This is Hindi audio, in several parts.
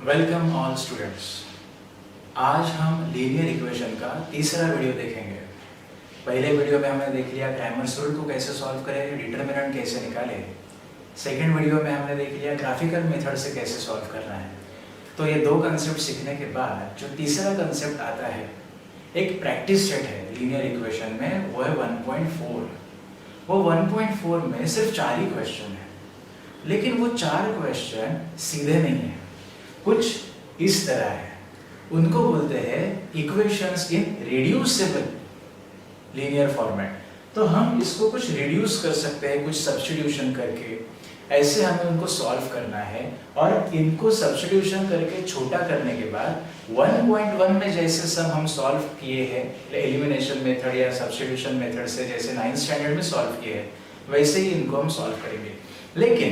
Welcome all students. आज हम लीनियर इक्वेशन का तीसरा वीडियो देखेंगे। पहले वीडियो में हमने देख लिया क्रैमर्स रूल को कैसे सॉल्व करें, डिटरमिनेंट कैसे निकालें। सेकेंड वीडियो में हमने देख लिया ग्राफिकल मेथड से कैसे सॉल्व करना है। तो ये दो कंसेप्ट सीखने के बाद जो तीसरा कंसेप्ट आता है, एक प्रैक्टिस सेट है लीनियर इक्वेशन में, वो है 1.4। वो 1.4 में सिर्फ 4 ही क्वेश्चन है, लेकिन वो 4 क्वेश्चन सीधे नहीं है, कुछ इस तरह है। उनको बोलते हैं इक्वेशंस इन रिड्यूसिबल लीनियर फॉर्मेट। तो हम इसको कुछ रिड्यूस कर सकते हैं कुछ सब्स्टिट्यूशन करके, ऐसे हमें उनको सॉल्व करना है। और इनको सब्स्टिट्यूशन करके छोटा करने के बाद 1.1 में जैसे सब हम सॉल्व किए हैं एलिमिनेशन मेथड या सब्स्टिट्यूशन मेथड से, जैसे 9th स्टैंडर्ड में सॉल्व किए हैं, वैसे ही इनको हम सॉल्व करेंगे। लेकिन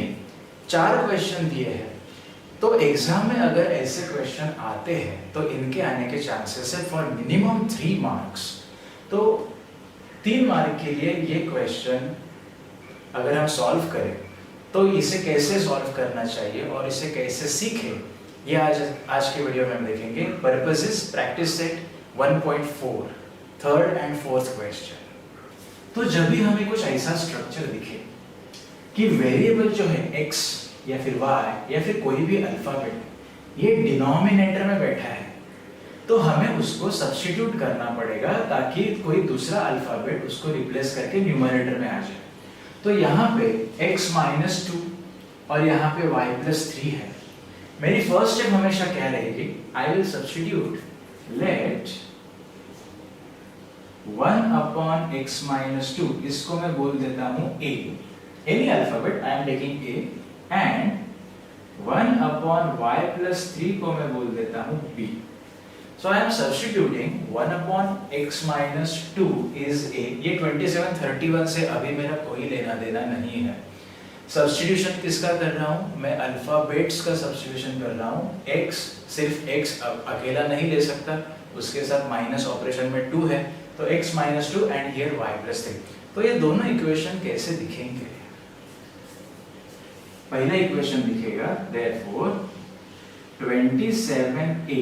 4 क्वेश्चन दिए हैं, तो एग्जाम में अगर ऐसे क्वेश्चन आते हैं तो इनके आने के चांसेस है फॉर मिनिमम 3 मार्क्स। तो 3 मार्क के लिए ये क्वेश्चन अगर हम सॉल्व करें तो इसे कैसे सॉल्व करना चाहिए और इसे कैसे सीखें, ये आज के वीडियो में हम देखेंगे। Purpose is practice set 1.4 third and fourth question. तो जब भी हमें कुछ ऐसा स्ट्रक्चर दिखे कि वेरिएबल जो है x या फिर y या फिर कोई भी अल्फाबेट ये डिनोमिनेटर में बैठा है, तो हमें उसको सब्स्टिट्यूट करना पड़ेगा ताकि कोई दूसरा अल्फाबेट उसको रिप्लेस करके न्यूमरेटर में आ जाए। तो यहाँ पे x - 2 और यहाँ पे y + 3 है। मेरी फर्स्ट स्टेप हमेशा क्या रहेगी, I will substitute late 1/x - 2, इसको मैं बोल देता हूँ a, any alphabet I am taking a, and 1/y + 3 को मैं बोल देता हूँ b। So I am substituting 1/x - 2 is a। ये 27 31 से अभी मेरा कोई लेना देना नहीं है। सब्स्टिट्यूशन किसका कर रहा हूँ मैं, अल्फाबेट्स का सब्स्टिट्यूशन कर रहा हूँ। x सिर्फ x अकेला नहीं ले सकता, उसके साथ माइनस ऑपरेशन में 2 है, तो x - 2 एंड हियर y + 3। तो ये दोनों इक्वेशन कैसे दिखेंगे, पहला इक्वेशन दिखेगा therefore 27a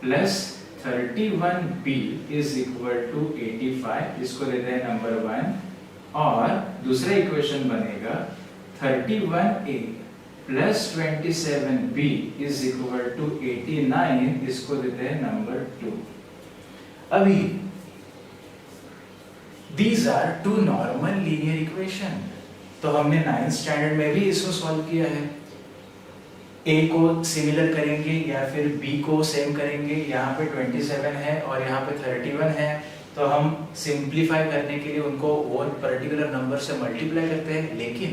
+ 31b is equal to 85, इसको देते हैं नंबर 1। और दूसरा इक्वेशन बनेगा 31a + 27b is equal to 89, इसको देते हैं नंबर 2। अभी these are two normal linear equation, तो हमने 9th स्टैंडर्ड में भी इसको सॉल्व किया है। a को सिमिलर करेंगे या फिर b को सेम करेंगे। यहाँ पे 27 है और यहाँ पे 31 है, तो हम सिंप्लीफाई करने के लिए उनको वो पर्टिकुलर नंबर से मल्टीप्लाई करते हैं। लेकिन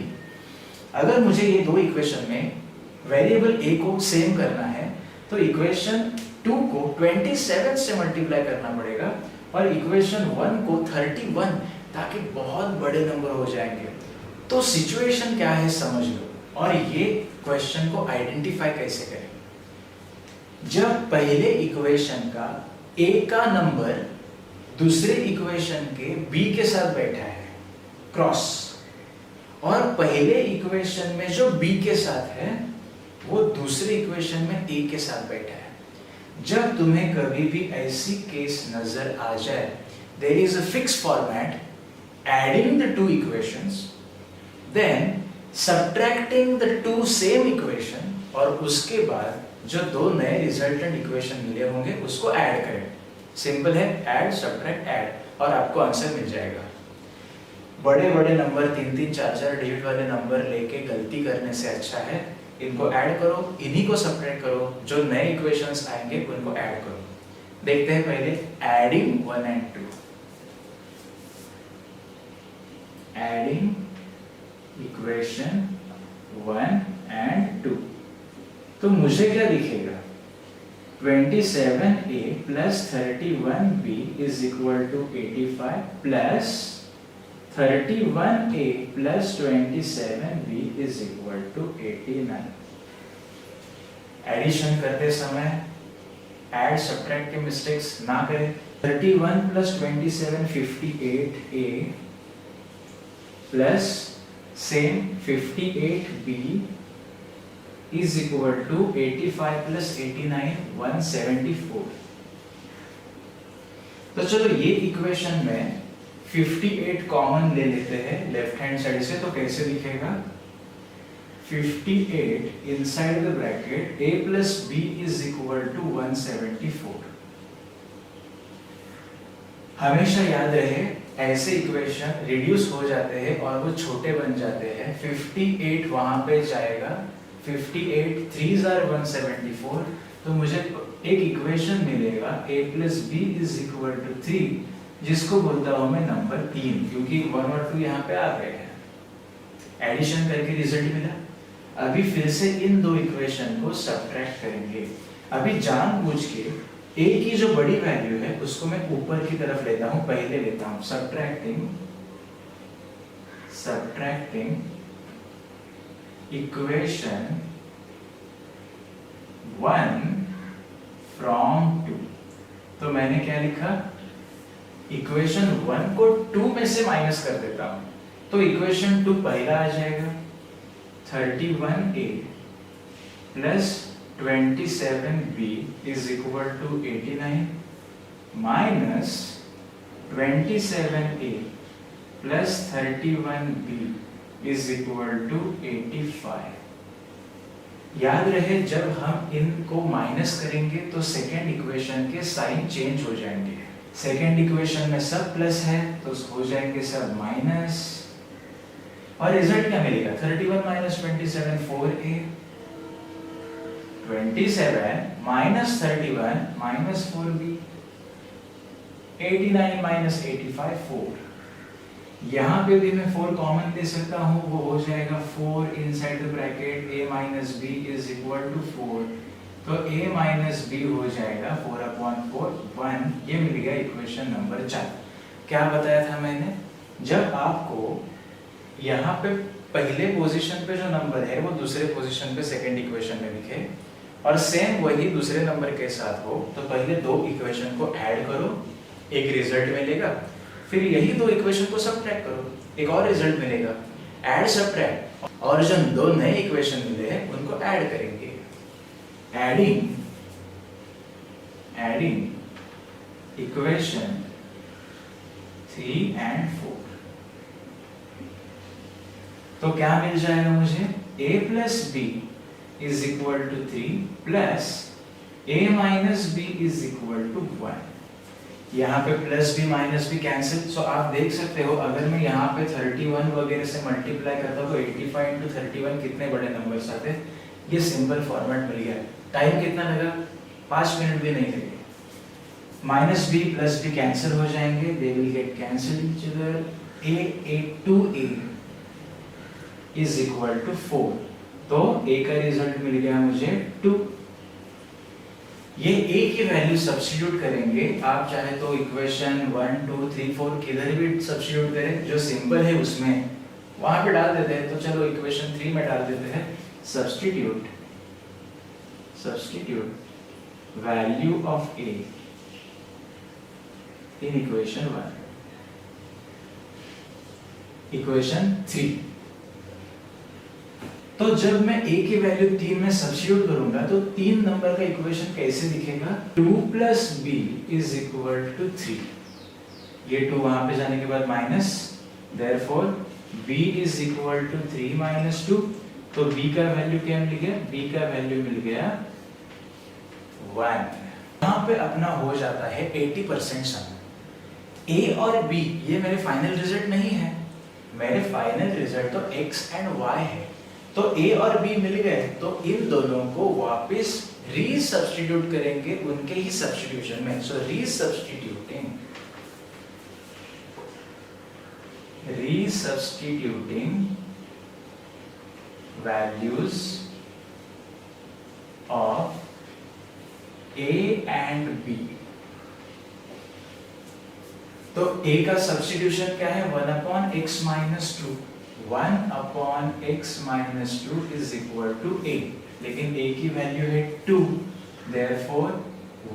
अगर मुझे ये दो इक्वेशन में वेरिएबल a को सेम करना है तो इक्वेशन 2 को 27 से मल्टीप्लाई करना पड़ेगा और इक्वेशन 1 को 31, ताकि बहुत बड़े नंबर हो जाएंगे। तो सिचुएशन क्या है समझ लो, और ये क्वेश्चन को आइडेंटिफाई कैसे करें। जब पहले इक्वेशन का a का नंबर दूसरे इक्वेशन के b के साथ बैठा है क्रॉस, और पहले इक्वेशन में जो b के साथ है वो दूसरे इक्वेशन में a के साथ बैठा है। जब तुम्हें कभी भी ऐसी केस नजर आ जाए, there is a fix format, adding the 2 equations, then subtracting the 2 same equation, और उसके बाद जो 2 नए रिजल्टेंट इक्वेशन मिले होंगे उसको ऐड करें। सिंपल है, ऐड सब्ट्रैक्ट ऐड, और आपको आंसर मिल जाएगा। बड़े बड़े नंबर 3-3 4-4 डिजिट वाले नंबर लेके गलती करने से अच्छा है इनको ऐड करो, इन्हीं को सब्ट्रैक्ट करो, जो नए इक्वेशंस आएंगे उनको ऐड करो। देखते हैं पहले adding 1 and 2, adding equation 1 and 2। तो मुझे क्या दिखेगा, 27a + 31b is equal to 85 plus 31a + 27b is equal to 89। Addition करते समय ऐड सब्ट्रैक्ट के मिस्टेक्स ना करें। 31 + 27 58a plus same 58b is equal to 85 plus 89 174। तो चलो ये इक्वेशन में 58 कॉमन ले लेते हैं लेफ्ट हैंड साइड से, तो कैसे दिखेगा 58 inside the bracket a plus b is equal to 174। हमेशा याद रहे ऐसे इक्वेशन रिड्यूस हो जाते हैं और वो छोटे बन जाते हैं। 58 वहां पे जाएगा, 58 3s are 174, तो मुझे एक इक्वेशन मिलेगा a plus b is equal to 3, जिसको बोलता हूं मैं नंबर 3, क्योंकि 1 और 2 यहाँ पे आ गए हैं। एडिशन करके रिजल्ट मिला। अभी फिर से इन दो इक्वेशन को सब्ट्रैक्ट करेंगे। अभी जानबूझ के a की जो बड़ी वैल्यू है उसको मैं ऊपर की तरफ लेता हूं, पहले लेता हूं सब्ट्रैक्टिंग इक्वेशन 1 फ्रॉम 2। तो मैंने क्या लिखा, इक्वेशन 1 को 2 में से माइनस कर देता हूं, तो इक्वेशन 2 पहला आ जाएगा 31a plus 27b is equal to 89 minus 27a plus 31b is equal to 85। याद रहे जब हम इनको माइनस करेंगे तो सेकेंड इक्वेशन के साइन चेंज हो जाएंगे। सेकेंड इक्वेशन में सब प्लस है तो हो जाएंगे सब माइनस, और रिजल्ट क्या मिलेगा 31 minus 27 4a, 27 minus 31 minus 4b, 89 minus 85 4। यहाँ पे भी मैं 4 कॉमन ले सकता हूँ, वो हो जाएगा 4 inside the bracket a minus b is equal to 4, तो a माइनस b हो जाएगा 4/4 1। ये मिल गया इक्वेशन नंबर 4। क्या बताया था मैंने, जब आपको यहाँ पे पहले पोजीशन पे जो नंबर है वो दूसरे पोजीशन पे सेकंड इक्वेशन में दिखे और सेम वही दूसरे नंबर के साथ हो, तो पहले दो इक्वेशन को ऐड करो, एक रिजल्ट मिलेगा, फिर यही दो इक्वेशन को सब्ट्रैक्ट करो, एक और रिजल्ट मिलेगा। ऐड सब्ट्रैक्ट, और जो दो नए इक्वेशन मिले हैं उनको ऐड करेंगे। एडिंग इक्वेशन 3 and 4, तो क्या मिल जाएगा मुझे, a plus b is equal to 3 plus a minus b is equal to 1। यहाँ पे plus b minus b cancel, so आप देख सकते हो अगर मैं यहाँ पे 31 वगैरह से मल्टीप्लाई करता हूँ तो 85 into 31 कितने बड़े नंबर्स आते। ये सिंपल फॉर्मेट मिल गया। टाइम कितना लगा, 5 मिनट भी नहीं लगे। Minus b plus b cancel हो जाएंगे, they will get cancel each other. a 2a is equal to 4, तो a का रिजल्ट मिल गया मुझे 2। ये a की वैल्यू सब्स्टिट्यूट करेंगे, आप चाहे तो इक्वेशन 1 2 3 4 किधर भी सब्स्टिट्यूट करें, जो सिंपल है उसमें वहां पे डाल देते हैं। तो चलो इक्वेशन 3 में डाल देते हैं। Substitute value of a in equation 1, equation 3। तो जब मैं a की वैल्यू 3 में सब्स्टिट्यूट करूंगा तो 3 नंबर का इक्वेशन कैसे दिखेगा, 2 plus b is equal to 3। ये 2 वहां पे जाने के बाद minus, therefore b is equal to 3 minus 2। तो b का वैल्यू क्या मिल गया, b का वैल्यू मिल गया 1। यहाँ पे अपना हो जाता है 80% सम। a और b ये मेरे फाइनल रिजल्ट नहीं है, मेरे फाइनल रिजल्ट तो x एंड y है। तो a और b मिल गए, तो इन दोनों को वापस रीसब्स्टिट्यूट करेंगे उनके ही सब्स्टिट्यूशन में। So resubstituting values of a and b। तो a का सब्स्टिट्यूशन क्या है, 1/x minus 2। 1/x minus 2 is equal to a, लेकिन a की वैल्यू है 2, therefore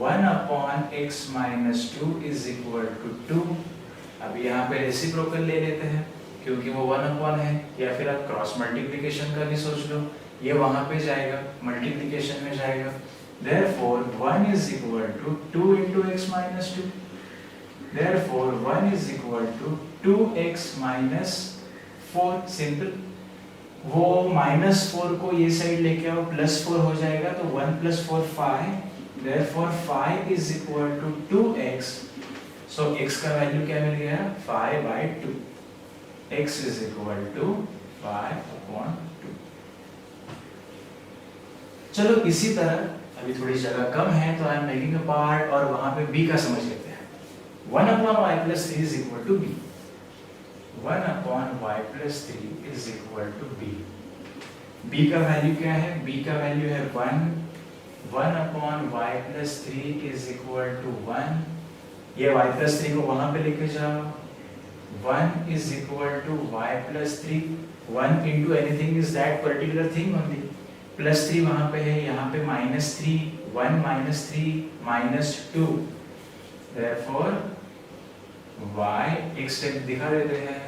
1/x minus 2 is equal to 2। अब यहाँ पे रेसिप्रोकल ले लेते हैं क्योंकि वो 1/1 है, या फिर आप क्रॉस मल्टीप्लिकेशन का भी सोच लो, ये वहां पे जाएगा, मल्टीप्लिकेशन में जाएगा। Therefore 1 is equal to 2 into x minus 2. Therefore 1 is equal to 2x minus 4. Simple. वो -4 को ये साइड लेके आओ, +4 हो जाएगा, तो 1 + 4 5. Therefore 5 is equal to 2x. So x का वैल्यू क्या मिल गया? 5/2. x is equal to 5/2. चलो इसी तरह अभी थोड़ी जगह कम है तो I am making a part और वहां पे b का समझ लेते हैं। 1/y + 3 is equal to b. 1/y + 3 is equal to b. b का वैल्यू क्या है? b का वैल्यू है 1. 1/y + 3 is equal to 1. ये y + 3 को वहां पे लेके जाओ। 1 is equal to y + 3. 1 into anything is that particular thing only. +3 वहां पे है, यहाँ पे -3. 1 - 3 - 2. Therefore y एक स्टेप दिखा देते हैं।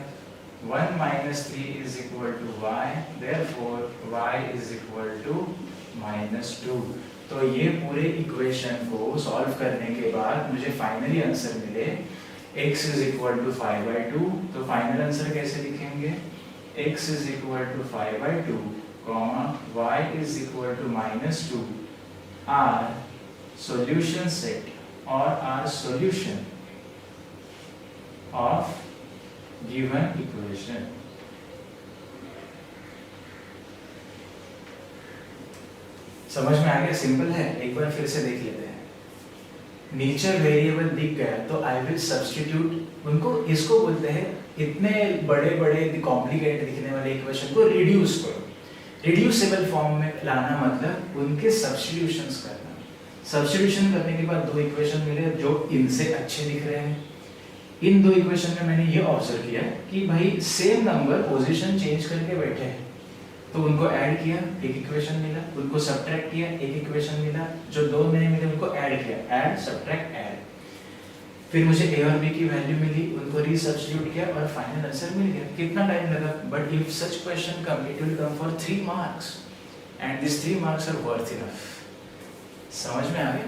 1 - 3 is equal to y. Therefore y is equal to -2. तो ये पूरे इक्वेशन को सॉल्व करने के बाद मुझे फाइनली आंसर मिले x is equal to 5/2. तो फाइनल आंसर कैसे लिखेंगे? x is equal to 5/2, y is equal to -2 are solution set or are solution of given equation. समझ में आ गया? सिंपल है। एक बार फिर से देख लेते हैं। नीचे वेरिएबल दिख गया तो आई विल सब्स्टिट्यूट उनको, इसको बोलते हैं इतने बड़े बड़े कॉम्प्लिकेटेड दिखने वाले इक्वेशन को रिड्यूस करो। रिड्यूसेबल फॉर्म में लाना मतलब उनके सब्स्टिट्यूशंस करना। सब्स्टिट्यूशन करने के बाद दो इक्वेशन मिले जो इनसे अच्छे दिख रहे हैं। इन दो इक्वेशन में मैंने ये ऑब्जर्व किया कि भाई सेम नंबर पोजीशन चेंज करके बैठे हैं, तो उनको ऐड किया, एक इक्वेशन मिला। उनको सब्ट्रैक्ट किया, एक इक्वेशन मिला। जो दो नए मिले उनको ऐड किया, ऐड सब्ट्रैक्ट ऐड। फिर मुझे a और b की वैल्यू मिली, उनको रीसब्स्टिट्यूट किया और फाइनल आंसर मिल गया। कितना टाइम लगा? But if such question come it will come for 3 marks and this 3 marks are worth enough. समझ में आ गया?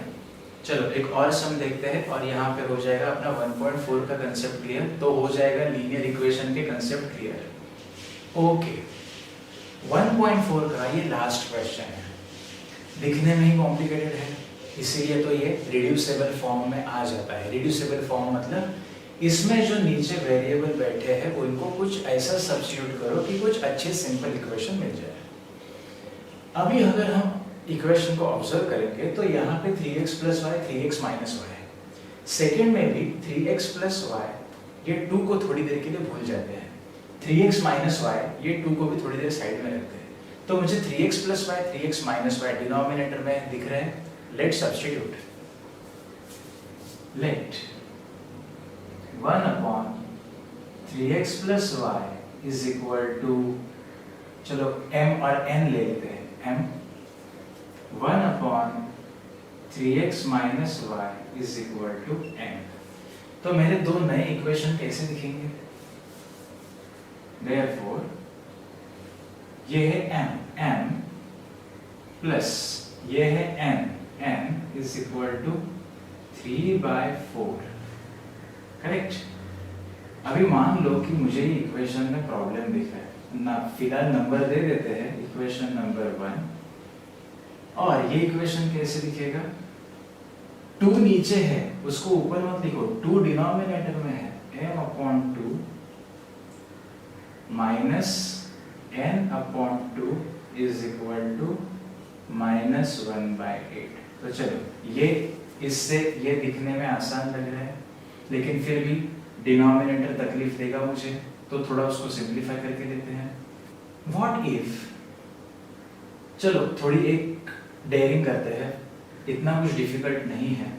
चलो एक और सम देखते हैं और यहाँ पे हो जाएगा अपना 1.4 का कंसेप्ट क्लियर, तो हो जाएगा लीनियर इक्वेशन के कंसेप्ट क्लियर। ओके, 1.4 का ये लास्ट क्वेश्चन है। दिखने में ही कॉम्प्लिकेटेड है, इसीलिए तो ये रिड्यूसेबल फॉर्म में आ जाता है। रिड्यूसेबल फॉर्म मतलब इसमें जो नीचे वेरिएबल बैठे हैं उनको कुछ ऐसा सब्स्टिट्यूट करो कि कुछ अच्छे सिंपल इक्वेशन मिल जाए। अभी अगर हम इक्वेशन को ऑब्जर्व करेंगे तो यहाँ पे 3x + y 3x - y है। सेकेंड में भी 3x + y, ये 2 को थोड़ी देर के लिए भूल जाते हैं। 3x - y, ये 2 को भी थोड़ी देर साइड में रखते हैं। तो मुझे 3x + y 3x - y denominator में दिख रहे हैं। Let substitute. Let 1/3x + y is equal to, चलो m और n ले लेते हैं। m 1/3x - y is equal to m। तो मेरे दो नए इक्वेशन कैसे दिखेंगे? Therefore ये है m प्लस ये है n is equal to 3/4। Correct? अभी मान लो कि मुझे ये इक्वेशन में प्रॉब्लम दिख रहा है ना, फिलहाल नंबर दे देते हैं, इक्वेशन नंबर 1। और ये इक्वेशन कैसे दिखेगा? 2 नीचे है, उसको ऊपर मत लिखो, 2 डिनोमिनेटर में है। m/2 minus n/2 is equal to -1/8। तो चलो ये इससे ये दिखने में आसान लग रहा है, लेकिन फिर भी डिनोमिनेटर तकलीफ देगा मुझे, तो थोड़ा उसको सिंप्लीफाई करके लेते हैं। व्हाट इफ, चलो थोड़ी एक डेयरिंग करते हैं, इतना कुछ डिफिकल्ट नहीं है।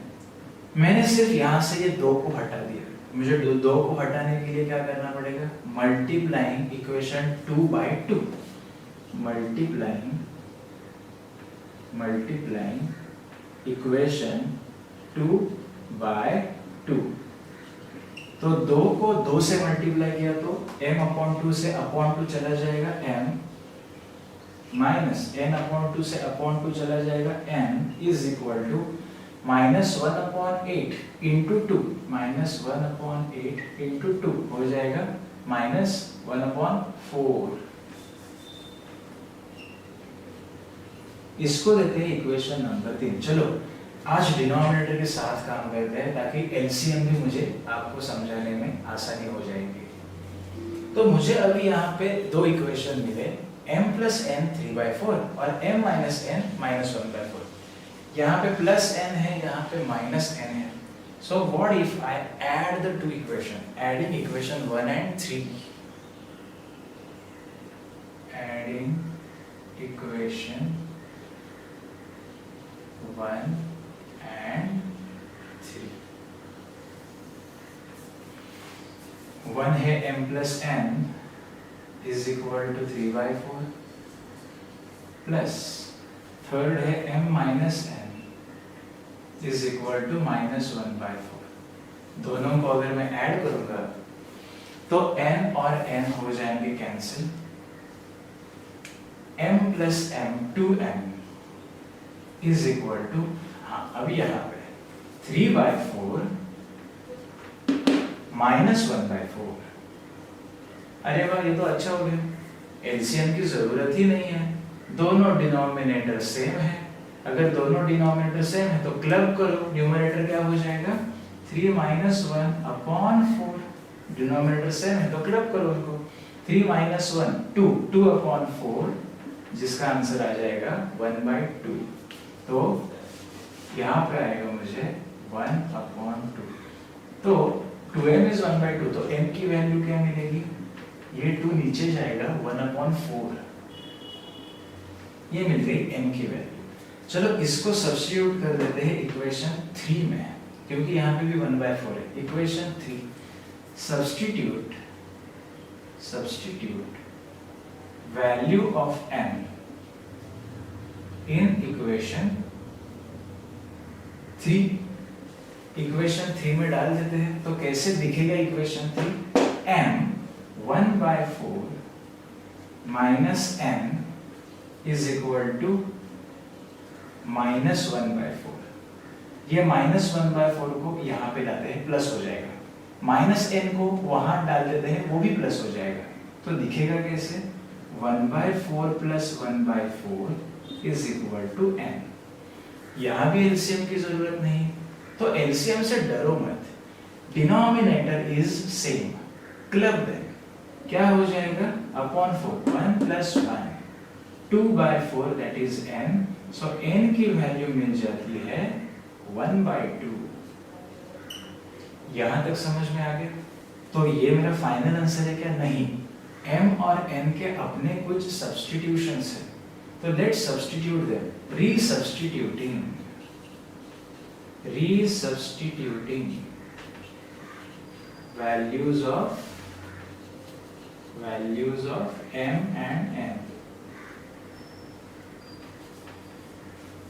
मैंने सिर्फ यहाँ से ये 2 को हटा दिया। मुझे 2 को हटाने के लिए क्या करना पड़ेगा? Multiplying equation 2/2। Multiplying equation 2/2। तो 2 को 2 से मल्टीप्लाई किया तो m/2 से अपॉन 2 चला जाएगा m माइनस n अपॉन 2 से अपॉन 2 चला जाएगा, n is equal to -1/8 into 2, -1/8 into 2 हो जाएगा -1/4। इसको देते हैं इक्वेशन नंबर 3। चलो आज डिनोमिनेटर के साथ काम करते हैं ताकि एलसीएम भी मुझे आपको समझाने में आसानी हो जाएगी। तो मुझे अभी यहाँ पे दो इक्वेशन मिले, m + n 3/4 और m - n -1/4। यहाँ पे प्लस n है, यहाँ पे माइनस n है। So what if I add the two equation, adding equation 1 and 3, adding equation 1 and 3। 1 है m + n is equal to 3/4 plus third है m - n is equal to -1/4। दोनों को अगर मैं ऐड करूंगा तो n और n हो जाएंगे cancel, m + m 2m is equal to, हाँ अभी यहाँ पे 3/4 -1/4। अरे वाह, ये तो अच्छा हो गया, एलसीएम की जरूरत ही नहीं है, दोनों डिनोमिनेटर सेम है। अगर दोनों डिनोमिनेटर सेम है तो क्लब करो, न्यूमरेटर क्या हो जाएगा 3 - 1/4। डिनोमिनेटर सेम है तो क्लब करो उनको, 3 - 1 2, 2/4, जिसका आंसर आ जाएगा 1/2। तो यहाँ पे आएगा मुझे 1/2। तो 2m इज 1/2, तो m की वैल्यू क्या मिलेगी, ये 2 नीचे जाएगा, 1/4 ये मिल गई m की वैल्यू। चलो इसको सब्स्टिट्यूट कर देते हैं इक्वेशन 3 में, क्योंकि यहाँ पे भी 1/4 है। Equation 3, substitute value of m in equation 3। Equation 3 में डाल देते हैं तो कैसे दिखेगा equation 3, m 1/4 minus n is equal to -1/4। ये -1/4 को यहाँ पे डालते हैं, प्लस हो जाएगा, -n को वहां डाल देते हैं, वो भी प्लस हो जाएगा। तो दिखेगा कैसे, 1/4 + 1/4 इज इक्वल टू n। यहाँ भी एलसीएम की जरूरत नहीं, तो एलसीएम से डरो मत, denominator is same, club them, क्या हो जाएगा upon 4, 1 + 1 2/4 that is n। So n की वैल्यू मिल जाती है 1/2। यहां तक समझ में आ गया? तो ये मेरा फाइनल आंसर है क्या? नहीं, m और n के अपने कुछ सब्स्टिट्यूशंस है, तो let's substitute them. रीसब्स्टिट्यूटिंग values of m and n,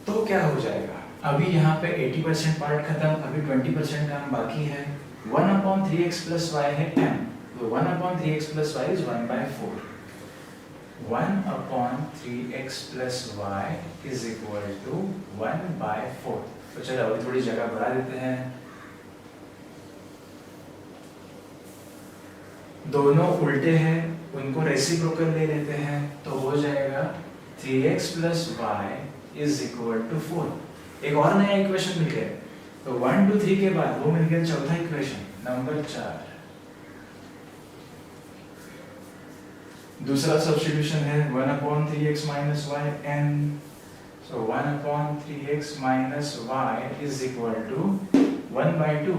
तो क्या हो जाएगा? अभी यहाँ पे 80% पार्ट खत्म, अभी 20% काम बाकी है। 1/3x + y है m, तो 1/3x + y is 1/4। 1/3x + y is equal to 1/4। तो चलो अभी थोड़ी जगह बढ़ा देते हैं, दोनों उल्टे हैं, उनको रेसिप्रोकल ले लेते हैं, तो हो जाएगा 3x + y is equal to 4। एक और नया इक्वेशन मिल गया, तो 1 2 3 के बाद वो मिल गया चौथा इक्वेशन नंबर 4। दूसरा सब्स्टिट्यूशन है 1/3x - y n, so 1/3x - y is equal to 1/2।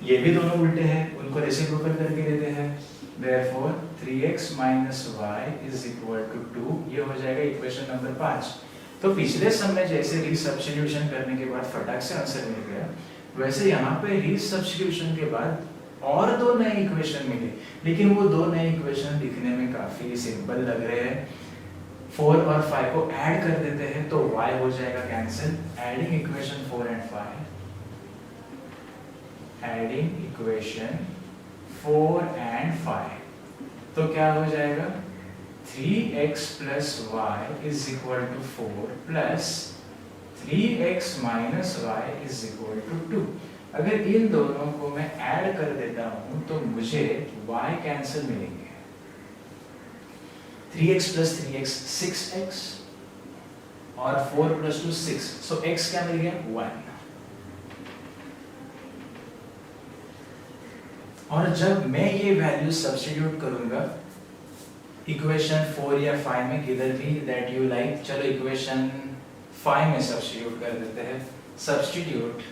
ये भी दोनों उल्टे हैं, उनको रेसिप्रोकल करके देते हैं, therefore 3x - y is equal to 2। ये हो जाएगा इक्वेशन नंबर 5। तो पिछले समय जैसे रीसब्स्टिट्यूशन करने के बाद फटाक से आंसर मिल गया, वैसे यहाँ पे रीसब्स्टिट्यूशन के बाद और दो नए इक्वेशन मिले, लेकिन वो दो नए इक्वेशन दिखने में काफी सिंपल लग रहे हैं। 4 और 5 को ऐड कर देते हैं तो y हो जाएगा cancel, adding equation 4 and 5, adding equation 4 and 5, तो क्या हो जाएगा 3x plus y is equal to 4 plus 3x minus y is equal to 2। अगर इन दोनों को मैं ऐड कर देता हूं तो मुझे y कैंसिल मिलेंगे। 3x plus 3x 6x और 4 plus 2 6, so x क्या मिल गया 1। और जब मैं ये वैल्यू सब्स्टिट्यूट करूंगा इक्वेशन 4 या 5 में, किधर भी दैट यू लाइक, चलो इक्वेशन 5 में सब्स्टिट्यूट कर देते हैं। Substitute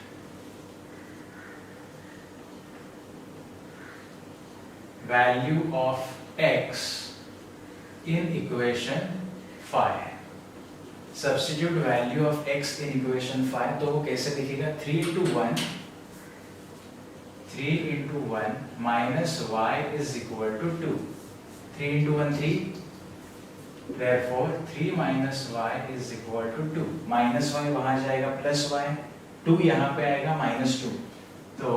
value of x in equation 5। Substitute value of x in equation 5, तो वो कैसे दिखेगा 3 into 1 3 into 1 minus y is equal to 2। 3 into 1 3, therefore 3 minus y is equal to 2। minus y वहाँ जाएगा प्लस y, 2 यहाँ पे आएगा minus 2, तो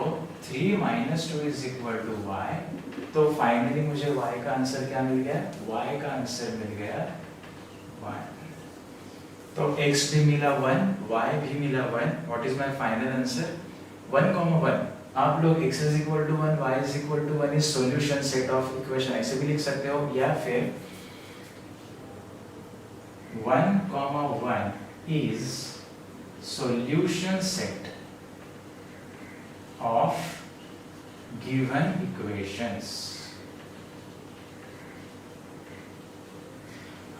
3 minus 2 is equal to y। तो फाइनली मुझे y का आंसर क्या मिल गया, y का आंसर मिल गया 1। तो x भी मिला 1, y भी मिला 1। What is my final answer 1,1। आप लोग x is equal to 1, y is equal to 1 इस सॉल्यूशन सेट ऑफ इक्वेशन ऐसे भी लिख सकते हो, या फिर 1,1 is solution set of given equations।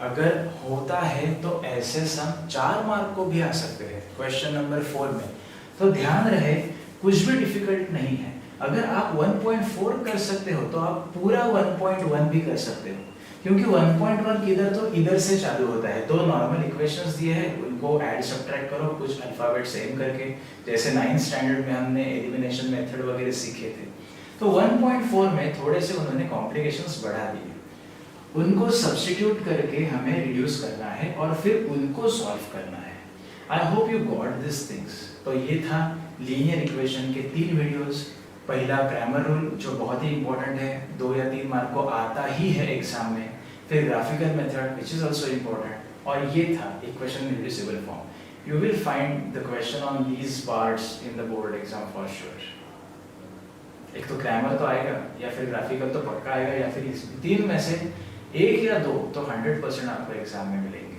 अगर होता है तो ऐसे सम 4 मार्क को भी आ सकते हैं क्वेश्चन नंबर 4 में। तो ध्यान रहे कुछ भी डिफिकल्ट नहीं है। अगर आप 1.4 कर सकते हो तो आप पूरा 1.1 भी कर सकते हो, क्योंकि 1.1 किधर तो इधर से चालू होता है। 2 नॉर्मल इक्वेशंस दिए हैं, उनको ऐड सब्ट्रैक्ट करो कुछ अल्फाबेट सेम करके, जैसे 9th स्टैंडर्ड में हमने एलिमिनेशन मेथड वगैरह सीखे थे। तो 1.4 में थोड़े से उन्होंने कॉम्प्लिकेशंस बढ़ा दिए, उनको सब्स्टिट्यूट करके हमें रिड्यूस करना है और फिर उनको सॉल्व करना है। I hope you got this things. तो ये था लीनियर इक्वेशन के 3 वीडियोस। पहला ग्रामर रूल जो बहुत ही इंपॉर्टेंट है, 2 या 3 मार्क को आता ही है एग्जाम में। फिर graphical method which is also important, और ये था equation in reducible form. You will find the question on these parts in the board exam for sure. एक तो ग्रामर तो आएगा, या फिर ग्राफिकल तो पक्का आएगा, या फिर इस 3 में से 1 या 2 तो 100% आपको एग्जाम में मिलेंगे।